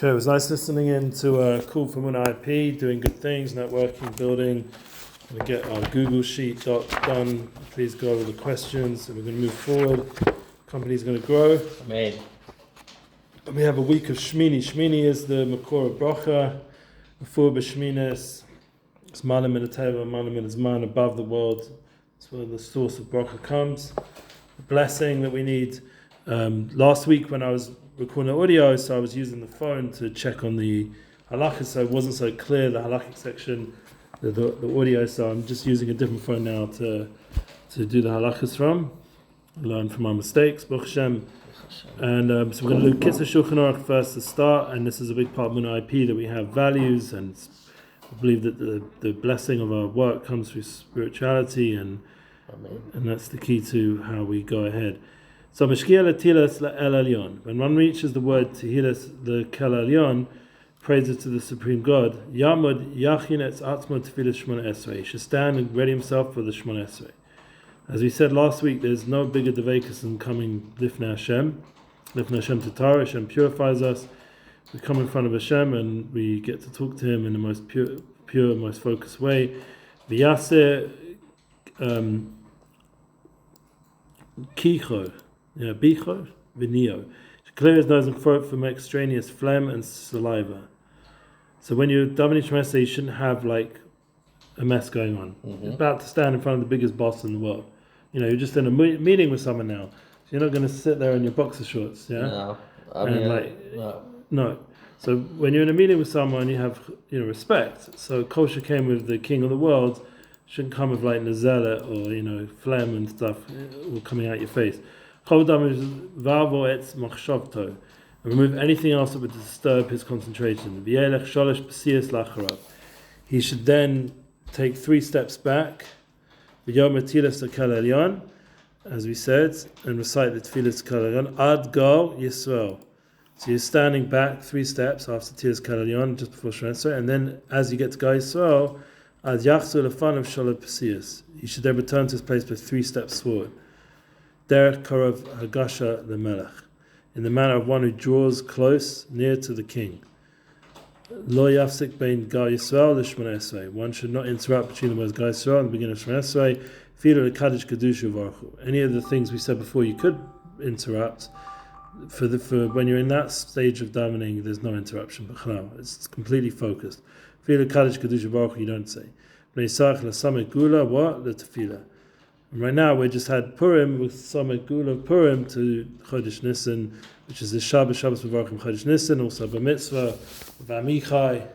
Okay, it was nice listening in to a call from an IP, doing good things, networking, building. We're going to get our Google Sheet doc done. Please go over the questions and we're going to move forward. The company's going to grow. Amen. And we have a week of Shemini. Shemini is the Makor of Bracha. Before B'Sheminis, it's Malam in the Teva, Malam in Zman, above the world. That's where the source of Bracha comes. The blessing that we need. Last week when I was recording the audio, so I was using the phone to check on the halachas, so it wasn't so clear, the halachic section, the audio, so I'm just using a different phone now to do the halachas from, learn from our mistakes, Baruch Hashem. And so we're going to do Kitzur Shulchan Aruch first to start, and this is a big part of Muna IP, that we have values, and I believe that the blessing of our work comes through spirituality, and that's the key to how we go ahead. So Meshkia Latilas El Elyon. When one reaches the word Tehilas the Kel Elyon, praises to the Supreme God, Yamud Yachin Etz Atzmo Tefilah Shmona Esrei. He should stand and ready himself for the Shmona Esrei. As we said last week, there's no bigger devekus than coming Lifnei Hashem. Lifnei Hashem to Torah. Hashem purifies us. We come in front of Hashem and we get to talk to Him in the most pure, most focused way. V'yaseh Kicho. Bicho, Vinio. To clear his nose and throat from extraneous phlegm and saliva. So when you're davening Shemini Esrei, you shouldn't have like a mess going on. You're about to stand in front of the biggest boss in the world. You know, you're just in a meeting with someone now. So you're not going to sit there in your boxer shorts, yeah? No. No. So when you're in a meeting with someone, you have respect. So kosher came with the king of the world, shouldn't come with like nazelet or phlegm and stuff all coming out your face. And remove anything else that would disturb his concentration. He should then take 3 steps back, as we said, and recite the Tefilah Kel Elyon, Ad Gal YISRAEL. So you're standing back 3 steps after Tefilah Kel Elyon, just before Shemini Esrei, and then as you get to Gal YISRAEL, Ad Yachzu Lefanov Shalom Pesias. He should then return to his place by 3 steps forward. Derech Korov Hagasha the Melech, in the manner of one who draws close, near to the king. Lo Yafsik Bein Gal YISRAEL Shemini Esrei. One should not interrupt between the words Gal YISRAEL and the beginning of Shemini Esrei. Tefilah Kaddish Kiddushin BORUCH. Any of the things we said before, you could interrupt. For when you're in that stage of davening, there's no interruption. But no, it's completely focused. Tefilah Kaddish Kiddushin BORUCH. You don't say. What the Tefilah. And right now we just had Purim with Samek Gula Purim to Chodesh Nisan, which is the Shabbos Mevarchim Chodesh Nisan, also Bar Mitzvah, with Amichai.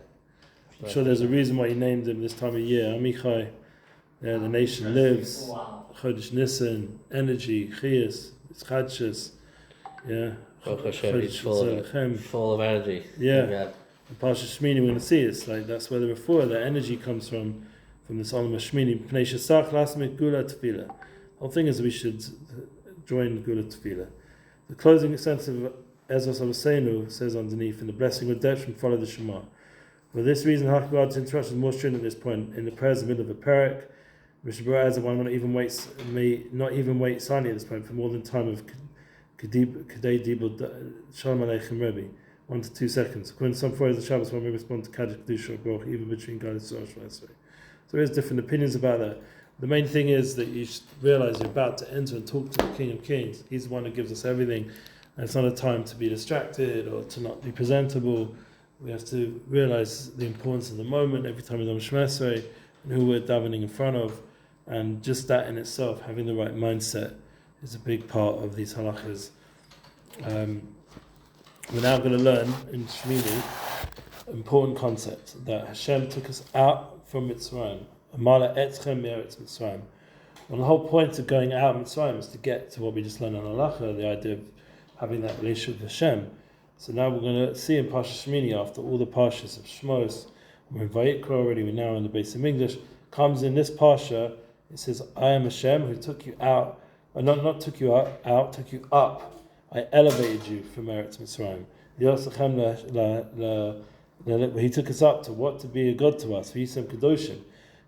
I'm sure there's a reason why he named him this time of year. Amichai, the nation lives. Chodesh Nisan, energy, Chiyas, it's Chadshus. He's full of energy. Yeah. The Parshat Shemini, we're going to see it's like that's where the refuah, the energy comes from this Olam Shemini. Pnei Shesach Lasmik Gula Tefilah. The whole thing is we should join Gula Tefilah. The closing sentence of Ezras Avosenu says underneath, in the blessing of redemption, follow the Shema. For this reason, God's instruction is more stringent at this point. In the prayers in the middle of a parak, Mishabura one may not even wait silently at this point for more than time of Kadei Dibul Shalom Aleichem Rebbe. 1 to 2 seconds. When some phrases of Shabbos, one may respond to Kaddish Kedusha or Baruch, even between God and Shemini Esrei. So there's different opinions about that. The main thing is that you should realize you're about to enter and talk to the King of Kings. He's the one who gives us everything. And it's not a time to be distracted or to not be presentable. We have to realize the importance of the moment every time we're on Shemini Esrei and who we're davening in front of. And just that in itself, having the right mindset, is a big part of these halachas. We're now going to learn in Shemini an important concept that Hashem took us out from Mitzrayim. Amala etzchem me'eretz Mitzrayim. And the whole point of going out of Mitzrayim is to get to what we just learned on halacha, the idea of having that relationship with Hashem. So now we're going to see in Parshat Shemini, after all the Parshas of Shmos, we're in Vayikra already, we're now in the base of English, comes in this Parsha, it says, I am Hashem who took you out, or not took you out, took you up. I elevated you from Eretz Mitzrayim. He took us up to what? To be a God to us. Kiddushin,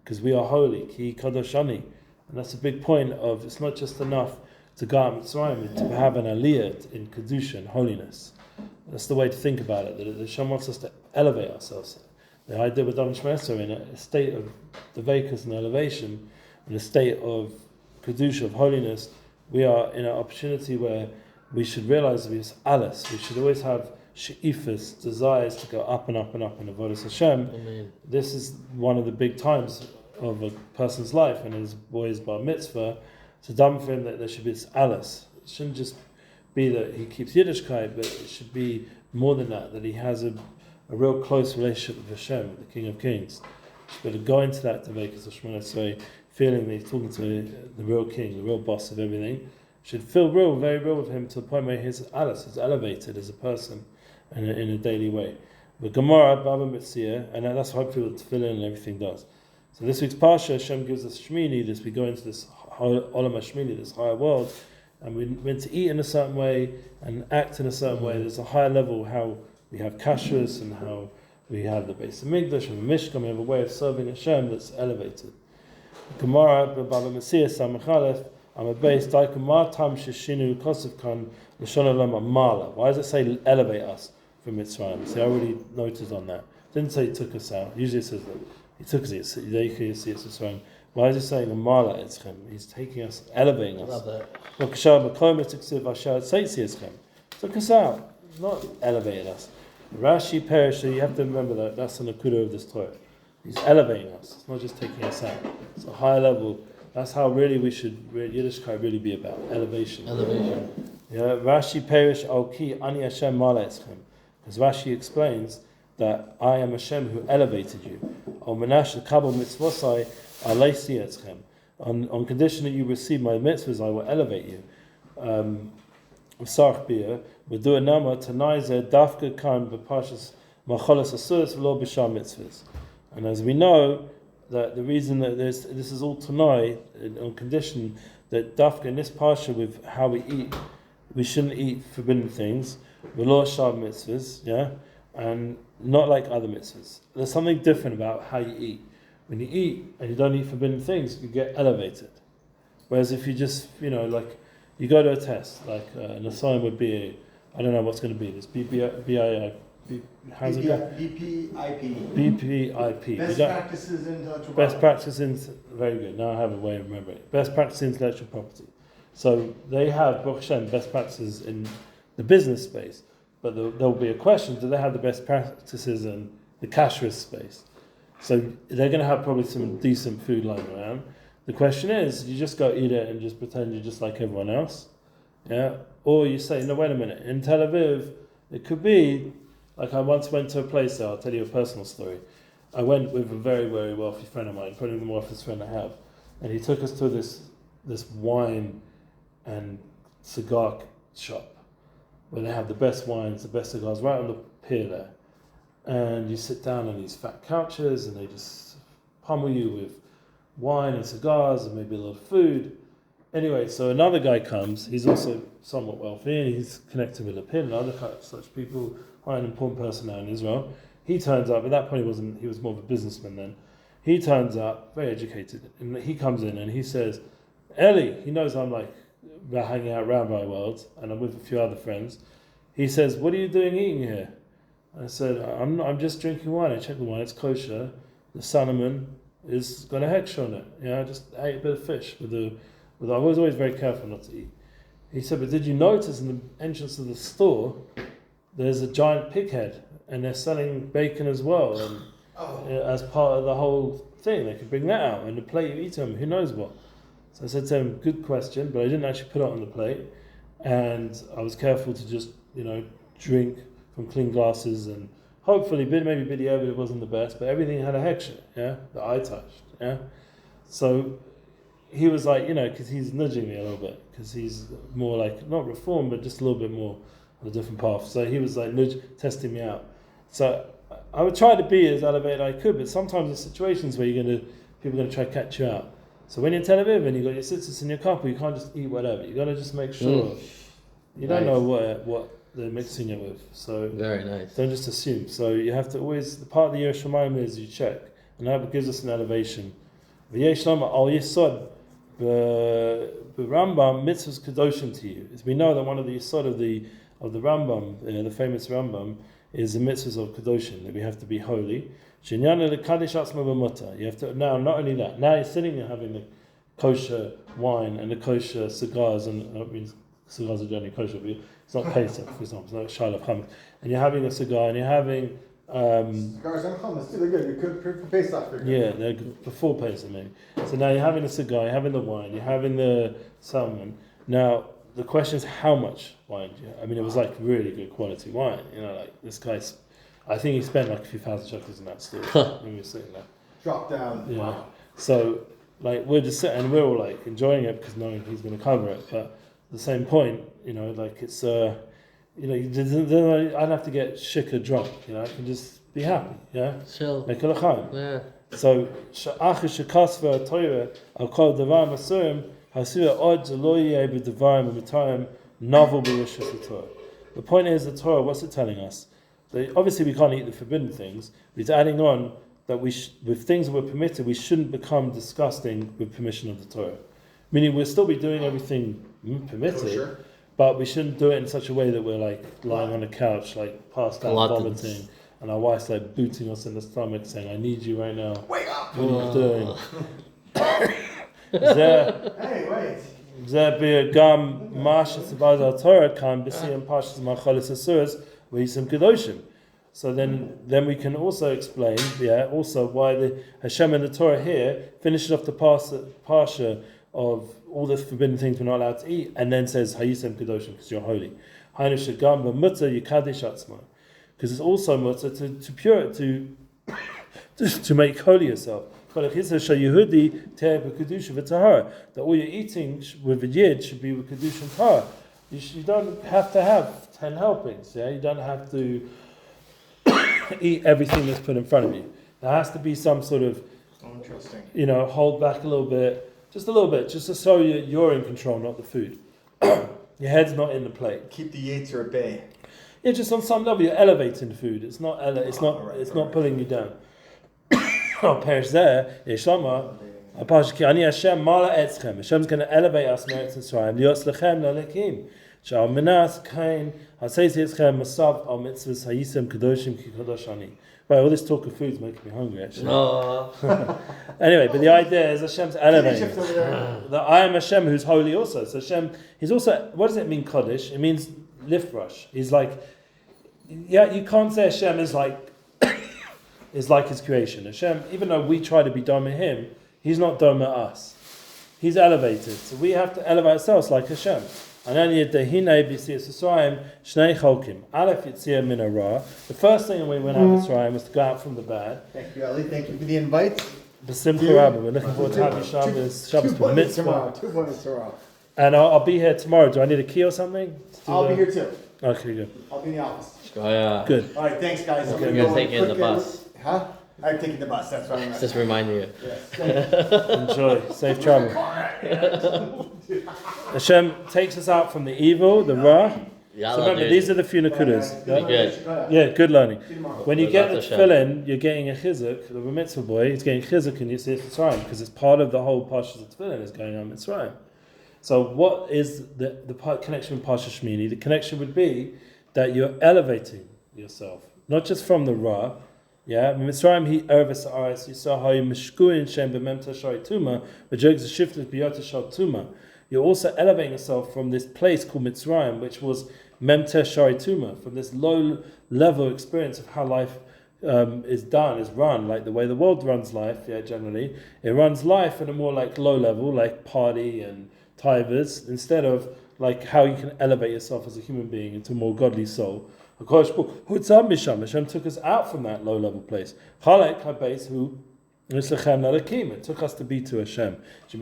because we are holy. Ki kadoshani. And that's a big point of, it's not just enough to go out Mitzrayim, to have an aliyah in Kiddushin, holiness. That's the way to think about it. That Hashem wants us to elevate ourselves. The idea with Dam Shmesa in a state of devekus and elevation, in a state of Kiddushin, of holiness, we are in an opportunity where we should realize we should always have she'ifas, desires to go up and up and up in avodas Hashem. Amen. This is one of the big times of a person's life, and his boy's bar mitzvah. It's a dam for him that there should be this alas. It shouldn't just be that he keeps YITZCHAK, but it should be more than that he has a real close relationship with Hashem, the King of Kings. But to go into that devekus of feeling that he's talking to the real king, the real boss of everything, should feel real, very real with him to the point where his alas is elevated as a person in a daily way. But Gemara, Baba Mitzvah, and that's hopefully what Tefilah and everything does. So this week's Parshat, Hashem gives us Shemini, we go into this Olam HaShemini, this higher world, and we're meant to eat in a certain way and act in a certain way. There's a higher level how we have kashrus and how we have the Beis Hamikdash and the Mishkan. We have a way of serving Hashem that's elevated. Gemara, Baba Mitzvah, Samachalef, I'm a base Daikum Matam Shishinu Kosov Khan L'Shonalam Mala. Why does it say elevate us from Mitzrayim? See, I already noted on that. It didn't say he took us out. Usually it says that he took us out. You see it's Mitzrayim. Why is he saying a Mala Etzchem? He's taking us, elevating us. Love that. Took us out, not elevated us. Rashi Perish, you have to remember that's an akudah of this Torah. He's elevating us. It's not just taking us out. It's a higher level. That's how really we should Yiddishkeit really be about elevation. Yeah, Rashi Perish al ki ani Hashem mala etzchem. Because Rashi explains that I am Hashem who elevated you. Al menash kabel mitzvosai aleisi etzchem. On condition that you receive my mitzvahs, I will elevate you. Sarch bia v'du nama tanaize dafka kan b'pashas macholas asuras v'lo b'sham mitzvahs. And as we know, that the reason that this is all tonight on condition that dafka in this parsha with how we eat, we shouldn't eat forbidden things, v'lo sham mitzvahs, yeah, and not like other mitzvahs. There's something different about how you eat. When you eat and you don't eat forbidden things, you get elevated. Whereas if you just, like you go to a test, like an assignment would be, I don't know what's going to be. This BPIP. Best practices in intellectual property. Best practices in, very good. Now I have a way of remembering it. Best practices in intellectual property. So they have, BORUCH Hashem, best practices in the business space. But there'll be a question, do they have the best practices in the kashrus space? So they're going to have probably some decent food lying around. The question is, you just go eat it and just pretend you're just like everyone else, yeah? Or you say, no, wait a minute. In Tel Aviv, it could be, like I once went to a place there, I'll tell you a personal story. I went with a very, very wealthy friend of mine, probably the more wealthiest friend I have, and he took us to this wine and cigar shop where they have the best wines, the best cigars, right on the pier there. And you sit down on these fat couches and they just pummel you with wine and cigars and maybe a little food. Anyway, so another guy comes, he's also somewhat wealthy and he's connected with Lapid and other such people, quite an important person now in Israel. He turns up, at that point he was more of a businessman then. He turns up, very educated, and he comes in and he says, Eli, he knows I'm like hanging out around my world and I'm with a few other friends. He says, what are you doing eating here? I said, I'm just drinking wine. I checked the wine, it's kosher. The salmon is got a heksha on it. I just ate a bit of fish with I was always very careful not to eat. He said, but did you notice in the entrance of the store, there's a giant pig head and they're selling bacon as well. And as part of the whole thing, they could bring that out and the plate you eat them, who knows what. So I said to him, good question, but I didn't actually put it on the plate. And I was careful to just, drink from clean glasses and hopefully maybe biddy over it wasn't the best, but everything had a heksha, that I touched, So he was like, because he's nudging me a little bit, because he's more like, not reformed, but just a little bit more on a different path. So he was like testing me out. So I would try to be as elevated as I could, but sometimes there's situations where people are going to try to catch you out. So when you're in Tel Aviv and you've got your tzitzis in your couple, you can't just eat whatever. You got to just make sure. You don't know what they're mixing it with. So very nice. Don't just assume. So you have to always, the part of the Yerushalayim is you check. And that gives us an elevation. V'yesh lama al yisod b'Rambam mitzvahs kadoshim to you. As we know that one of the yisod of the of the Rambam, the famous Rambam, is the mitzvahs of Kiddushin, that we have to be holy. You have to, now, not only that, now you're sitting and having the kosher wine and the kosher cigars, and I mean, cigars are generally kosher, but it's not Pesach, for example, it's not Shalom, and you're having a cigar, and you're having... cigars and hummus, too, they're good. You could for Pesach. Yeah, they're good before Pesach, maybe. So now you're having a cigar, you're having the wine, you're having the salmon. Now, the question is how much wine do you have? I mean, it was like really good quality wine, like this guy's... I think he spent like a few thousand shekels in that store when we were sitting there. Drop down. Yeah. Wow. So, like, we're just sitting and we're all like enjoying it because knowing he's going to cover it. But at the same point, like it's, I don't have to get shikha drunk. I can just be happy. Yeah. Chill. Make a l'chaim. Yeah. So, she'achish shekasva Torah al kol davar masurim hasira od lo yeh b'davarim u'mitayim novel b'rishus Torah. The point is, the Torah, what's it telling us? Obviously, we can't eat the forbidden things. But it's adding on that with things that were permitted, we shouldn't become disgusting with permission of the Torah. Meaning, we'll still be doing everything permitted, but we shouldn't do it in such a way that we're like lying on a couch, like passed out, vomiting, and our wife's like booting us in the stomach, saying, "I need you right now. Wake up! What are you doing?" Hey, wait. There be a gam MASHA tzibad al Torah kan b'siyam pashas machalis asuras. So then we can also explain, also why the Hashem and the Torah here finishes off the Parsha of all the forbidden things we're not allowed to eat, and then says Hayisem Kiddushin because you're holy. Because it's also mutter to make holy yourself. That all you're eating with a yid should be with Kiddush and Torah. You don't have to have 10 helpings, you don't have to eat everything that's put in front of you. There has to be some sort of, interesting. Hold back a little bit, just to show you're in control, not the food. Your head's not in the plate. Keep the Yetzer at bay. Yeah, just on some level, you're elevating the food. It's not pulling you down. Perish there, Yeshama. Hashem's going to elevate us, merits and Mitzrayim. Lios lechem lalekim. Shal menas kain hasayis yitzchem masav al mitzvahs hayisem kadoshim ki kadosh ani. Right, all this talk of food's making me hungry actually. No. Anyway, but the idea is Hashem's elevating. That I am Hashem who's holy also. So Hashem, he's also, what does it mean Kaddish? It means lift brush. He's like, you can't say Hashem is like his creation. Hashem, even though we try to be dome at him, he's not dome at us. He's elevated. So we have to elevate ourselves like Hashem. The first thing when we went out of Mitzrayim was to go out from the bad. Thank you, Ali. Thank you for the invite. B'simcha Rabba. We're looking forward to having Shabbos with mitzvah. 2 points tomorrow. And I'll be here tomorrow. Do I need a key or something? I'll be here too. Okay, good. I'll be in the office. Oh, yeah. Good. All right, thanks guys. We're going to take you in the bus. Huh? I'm taking the bus, that's right. Just remind you. Yes. Enjoy. Safe travel. Hashem takes us out from the evil, the Ra. So remember, these are the few nakudas. Good. Yeah, good learning. When you get the Hashem. Tefillin, you're getting a chizuk. The mitzvah boy is getting chizuk in Mitzrayim because it's part of the whole Parshat of Tefillin is going on Mitzrayim. So what is the connection with Parshat Shemini? The connection would be that you're elevating yourself, not just from the Ra. Yeah, Mitzrayim he erves aris yisahay mishkuin shem b'memta shari tuma, v'jogs the shiftless biyata shal tuma. You're also elevating yourself from this place called Mitzrayim, which was memta shari tuma, from this low level experience of how life is run, like the way the world runs life. Yeah, generally it runs life at a more like low level, like party and tivers, instead of like how you can elevate yourself as a human being into a more godly soul. Hashem took us out from that low level place. It took us to be to Hashem. The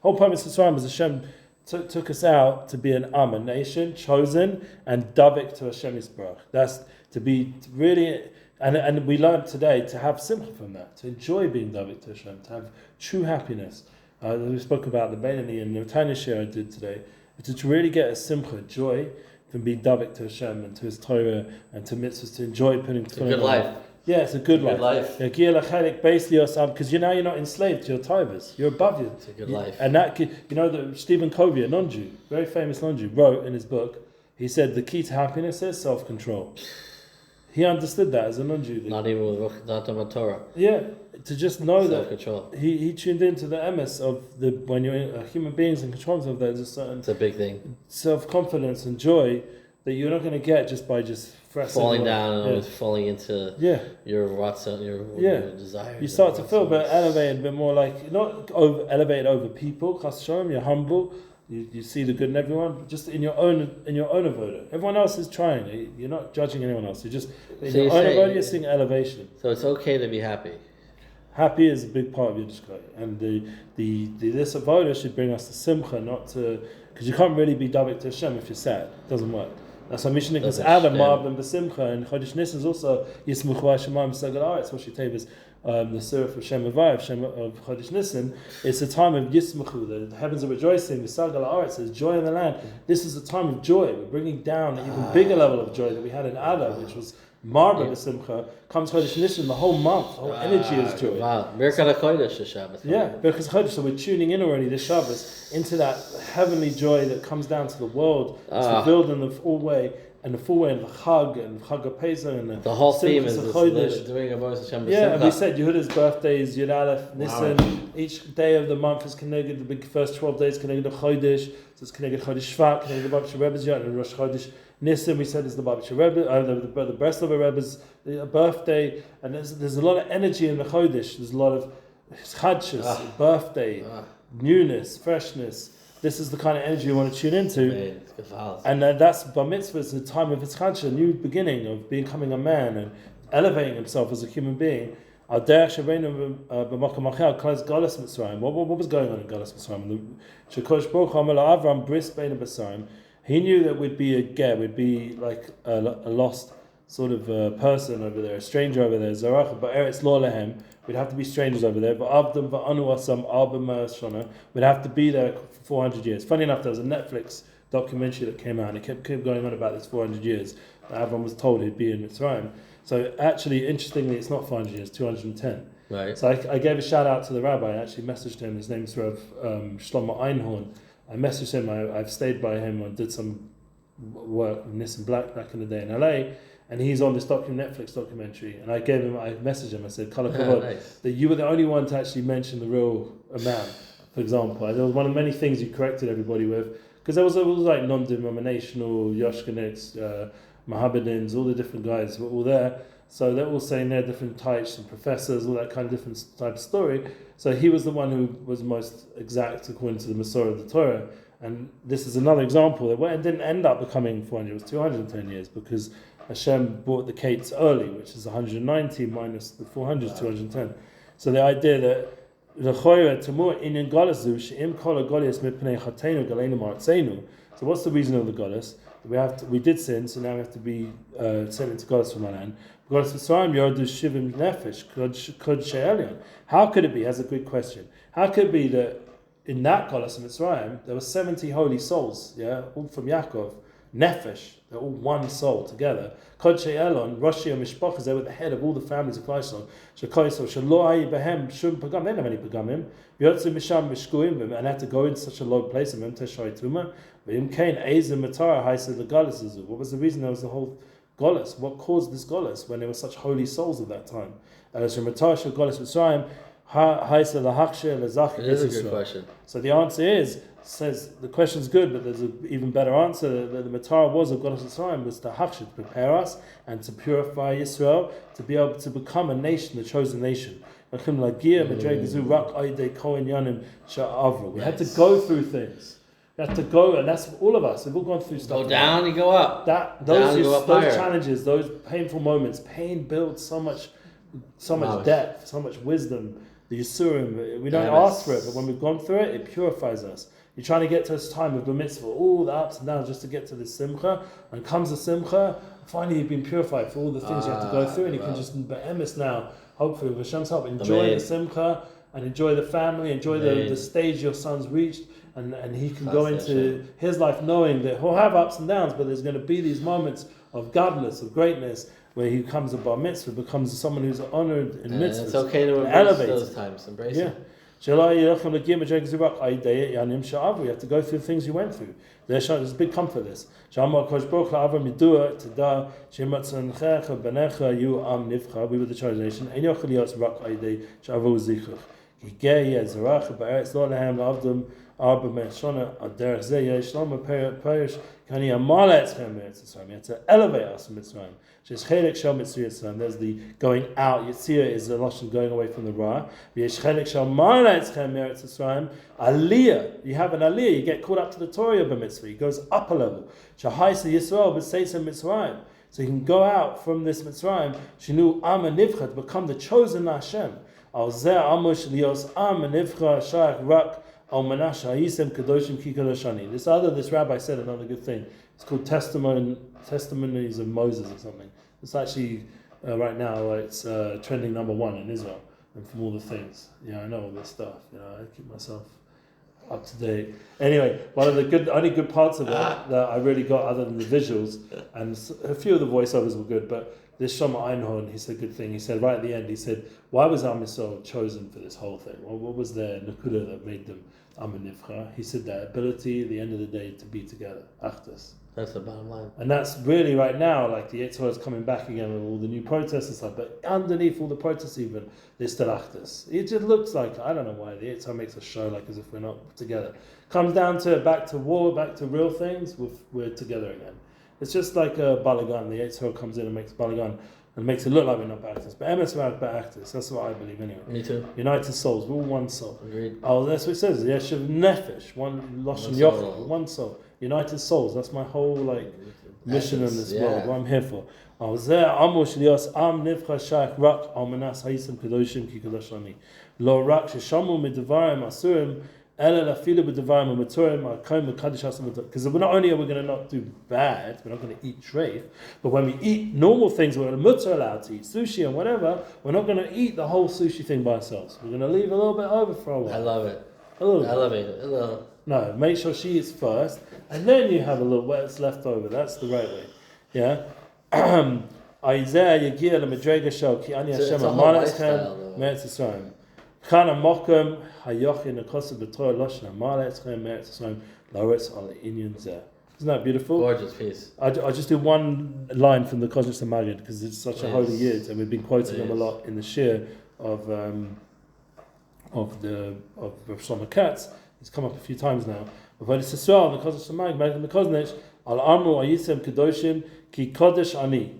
whole point of Mitzrayim is Hashem took us out to be an a nation chosen and davik to Hashem Yisrael. That's to be really, and we learned today to have simcha from that, to enjoy being davik to Hashem, to have true happiness. We spoke about the Benini and the tiny share I did today. To really get a simcha, joy from being davik to Hashem and to His Torah and to mitzvahs, to enjoy putting It's a good life. Yeah, it's a good Good life. life. Because now you're not enslaved to your tithers. You're above you. It's a good life. And that, that Stephen Covey, a non-Jew, very famous non-Jew, wrote in his book, he said the key to happiness is self-control. He understood that as a non-Jew. Not even with Torah. Yeah, to just know Self-control. that he tuned into the emes of when you're human beings in control of, there's a certain It's a big thing. self-confidence and joy that you're not going to get just by just Falling down and always falling into your desires. You start to feel a bit elevated, a bit more like, not elevated over people, chas shalom, you're humble, you see the good in everyone, just in your own avoda. Everyone else is trying, you're not judging anyone else, you're just, in your own avoda, you're seeing elevation. So it's okay to be happy. is a big part of YITZCHAK, and this avoda should bring us to simcha, not to, because you can't really be davik to Hashem if you're sad, it doesn't work. That's why Mishnah is Adam, Ma'ab, and B'simcha, and Chodesh Nisan is also Yismuch V'Hashemayim B'Sagal Haaretz, what she tables the surah of Shem Avav, Shem of Chodesh Nisan. It's a time of Yismuchu, the heavens are rejoicing, B'Sagal Haaretz, there's joy in the land. This is a time of joy. We're bringing down an even bigger level of joy that we had in Adam, which was Marba B'Simcha. Comes Chodesh Nisan, the whole month, the whole energy is joy. Wow, Birkat HaKodesh is Shabbat. Yeah, because Chodesh, so we're tuning in already this Shabbos into that heavenly joy that comes down to the world. It's revealed in the full way. And the full way of the Chag and Chag HaPesach and the whole theme is doing a voice of Hashem. Yeah, and we said Yehuda's birthday is Yud Aleph Nisan. Wow. Each day of the month is connected. The big first 12 days connected to Chodesh. So it's connected Chodesh Shvat, connected to the Babisha Rebbe's Yad, and Rosh Chodesh Nisan. We said is the Babisha Rebbe, the Breslov Rebbe's birthday, and there's a lot of energy in the Chodesh. There's a lot of Chadshus, birthday, newness, freshness. This is the kind of energy you want to tune into. And that's Bar Mitzvah, it's the time of its Chadshah, a new beginning of becoming a man and elevating himself as a human being. What was going on in Galus Mitzrayim? He knew that we'd be a ger, we'd be like a lost sort of person over there, a stranger over there. Zarach, but Eretz Lo Lehem. We'd have to be strangers over there. But Avdam va'anu asam album shana. We'd have to be there for 400 years. Funny enough, there was a Netflix documentary that came out, and it kept going on about this 400 years. Avram was told he'd be in Mitzrayim. So actually, interestingly, it's not 400 years, 210. Right. So I gave a shout out to the rabbi. I actually messaged him. His name's Rav Shlomo Einhorn. I messaged him. I've stayed by him and did some work with Nissan Black back in the day in LA. And he's on this Netflix documentary, and I messaged him. I said, "Kol hakavod, nice. that you were the only one to actually mention the real amount." For example, and there was one of many things you corrected everybody with, because there was like non-denominational Yoshkaniks, Mohammedans, all the different guys were all there. So they're all saying they're different types and professors, all that kind of different type of story. So he was the one who was most exact according to the Masorah of the Torah. And this is another example that it didn't end up becoming 400; it was 210 years because Hashem brought the Kates early, which is 190 minus the 400 is 210. So the idea that so what's the reason of the Golas? We did sin, so now we have to be sent into Golas from our land. How could it be? That's a good question. How could it be that in that Golas of Mitzrayim there were 70 holy souls, all from Yaakov, Nefesh, they're all one soul together. Kodshei Elon, Roshi and Mishpachas, they were the head of all the families of Klaishon. Shekoiso, Shalo Ayi Behem, Shum Pagam, they didn't have any Pagamim. Yotzu Misham Mishkuim, and had to go into such a low place, and Teshai Tuma. V'im Kain, Eizim Matara, Haisa the Golas. What was the reason there was the whole Golas? What caused this Golas when there were such holy souls at that time? As Shematar Shal Golas Mitzrayim, Haisa Lahakshe, Lazach. It is a good question. So the answer says the question's good, but there's an even better answer. The Matara was of Golas Mitzrayim was to Hakshe, to prepare us and to purify Yisrael, to be able to become a nation, the chosen nation. We had to go through things. We had to go, and that's all of us. We've all gone through stuff. Go down, you go up. Those challenges, those painful moments, pain builds so much depth, so much wisdom. The Yisurim, we don't ask for it, but when we've gone through it, it purifies us. You're trying to get to this time of the mitzvah, all the ups and downs, just to get to this simcha. And comes the simcha, finally you've been purified for all the things you have to go through, and you can just be'emes now, hopefully with Hashem's help, enjoy the simcha and enjoy the family, enjoy the stage your son's reached, and he can go into his life knowing that he'll have ups and downs, but there's going to be these moments of godliness, of greatness, where he becomes a bar mitzvah, becomes someone who's honored in mitzvahs. It's okay to embrace those times, embrace it. You have to go through the things you went through. There's a big comfort this. We were the chosen nation. You have to elevate us from Mitzrayim. There's the going out. Yitzir is the lashon going away from the Ra. Aliyah. You have an Aliyah. You get caught up to the Torah of a mitzvah. He goes up a level. YISRAEL, but says in Mitzrayim. So you can go out from this Mitzrayim. Shinu am nivcha, to become the chosen Hashem. Al zeh amush lios am nivcha shach rak. This rabbi said another good thing. It's called Testimonies of Moses or something. It's actually right now it's trending number 1 in Israel, and from all the things. I know all this stuff. I keep myself up to date. Anyway, one of the only good parts of it that I really got, other than the visuals, and a few of the voiceovers were good, but this Shama Einhorn, he said a good thing. He said right at the end, he said, why was Am Yisrael chosen for this whole thing? What was their Nakuda that made them Am Nivcha? He said that ability at the end of the day to be together. Achdus. That's the bottom line. And that's really right now, like the Yitzhak is coming back again with all the new protests and stuff, but underneath all the protests even, there's still Achdus. It just looks like, I don't know why, the Yitzhak makes us show like as if we're not together. Comes down to back to war, back to real things, we're together again. It's just like a balagan. The Yitzhak comes in and makes balagan and makes it look like we're not Ba'achdus. But Emes are Ba'achdus. That's what I believe anyway. Me too. United souls. We're all one soul. Agreed. Oh, that's what it says. Yeshiv Nefesh. One Lashon Yochel. One soul. United souls. That's my whole mission in this world. What I'm here for. Oh, Zeh Amush Lios Am Nivcha Shak Rak Al Manas Hayisim Kiddushin Ki Kiddushin. Lo Rak Sheshamu Midevarim Asurim. Because not only are we going to not do bad, we're not going to eat treif, but when we eat normal things, we're allowed to eat sushi and whatever, we're not going to eat the whole sushi thing by ourselves. We're going to leave a little bit over for a while. I love it. A little bit. Elevate it. A little. No, make sure she eats first, and then you have a little what's left over. That's the right way. Yeah? Isaiah Yagir Lemedrega Shel Ki Ani Hashem Amalekhem Meretz Yisrael. Chana Mokem Hayochin Akosav B'Torah Loshna Maletzchem Meretz Yisrael Loretz Al Inyan Zeh. Isn't that beautiful? Gorgeous piece. I just do one line from the Kodesh Magid because it's such a holy year, and we've been quoting them a lot in the Shiur of Shlomo Katz. It's come up a few times now. But it's Yisrael, the Kodesh Magid, the Kodesh Al Amru Ayisem Kedoshim Ki Kodesh Ani.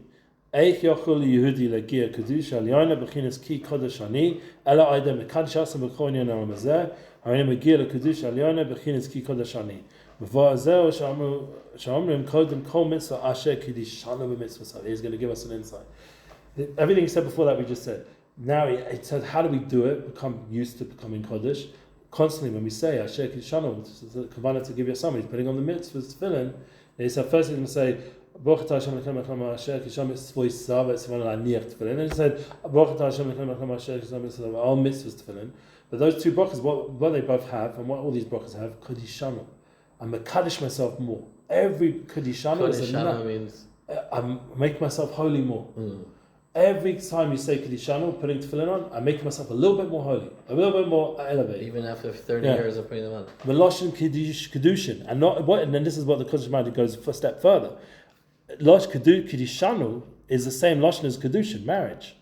Eich yochul Yehudi legia kedusha aliyana b'chinas ki kodesh ani ela aydem mekadshas b'chonyan aramazeh harim legia lekedusha aliyana b'chinas ki kodesh ani v'va'azeh shamrim kodem kol mitzvah asher kidishana b'mitzvah. He's going to give us an insight. Everything he said before that we just said. Now he said, how do we do it? Become used to becoming kodesh. Constantly when we say asher kidishana, which is the kavanah to give you something, he's putting on the mitzvahs tefillin. He said first he's going to say. And then he said, and then he said, all mitzvahs tefillin. But those two brachas, what they both have, and what all these brachas have, Kadishanu. I mekadosh myself more. Every Kadishanu is enough. Means I make myself holy more. Every time you say Kiddushin, putting tefillin on, I make myself a little bit more holy, a little bit more elevated. Even after 30 years of putting them on. Meloshin Kiddushin, and then this is what the Kodesh Magid goes a step further. Losh Kiddishanu is the same lashon as Kiddushin, marriage.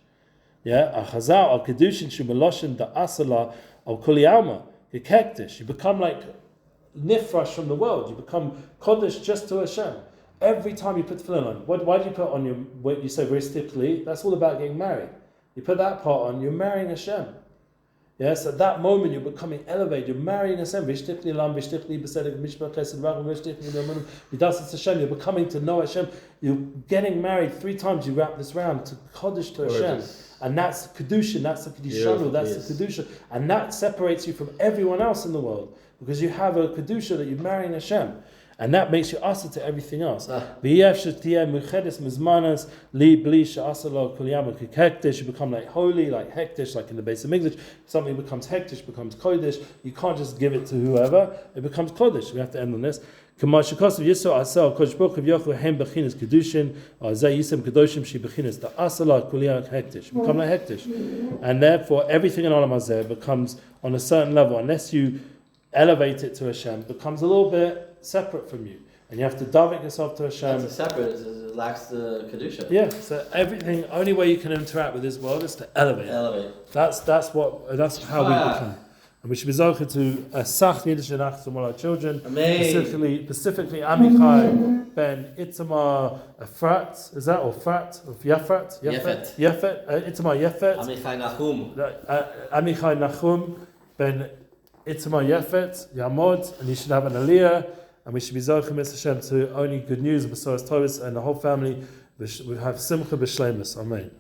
Yeah, a chazal al Kiddushin shu meloshin da asala al kuli alma yekektish. You become like nifrash from the world. You become kodesh just to Hashem. Every time you put tefillin on, why do you put on what you say very stiffly? That's all about getting married. You put that part on, you're marrying Hashem. Yes, at that moment you're becoming elevated. You're marrying Hashem. You're becoming to know Hashem. You're getting married 3 times. You wrap this round to Kodesh to Hashem, and that's Kiddushin. That's the Kiddushin. That's the Kiddushin, and that separates you from everyone else in the world because you have a Kedusha that you're marrying Hashem. And that makes you asa to everything else. You become like holy, like hektish, like in the base of English. Something becomes hektish, becomes kodesh. You can't just give it to whoever. It becomes kodesh. We have to end on this. Kiddushin, become like hektish. And therefore everything in Olam Hazeh becomes on a certain level, unless you elevate it to Hashem, becomes a little bit separate from you. And you have to davik yourself to Hashem. That's separate, it lacks the Kiddushin. Yeah, so everything, only way you can interact with this world is to elevate. That's how we become. And we should be zocher to a sach Yiddish and from all our children. Specifically Amichai ben Itamar Efrat, is that, or Frat, or Yefet? Itamar Yefet. Amichai Nachum ben Itamar Yefet, Yamod, and you should have an Aliyah, and we should be zocher Mr. Hashem to only good news of Besoros Tovus, and the whole family we have Simcha b'Shleimus. Amen.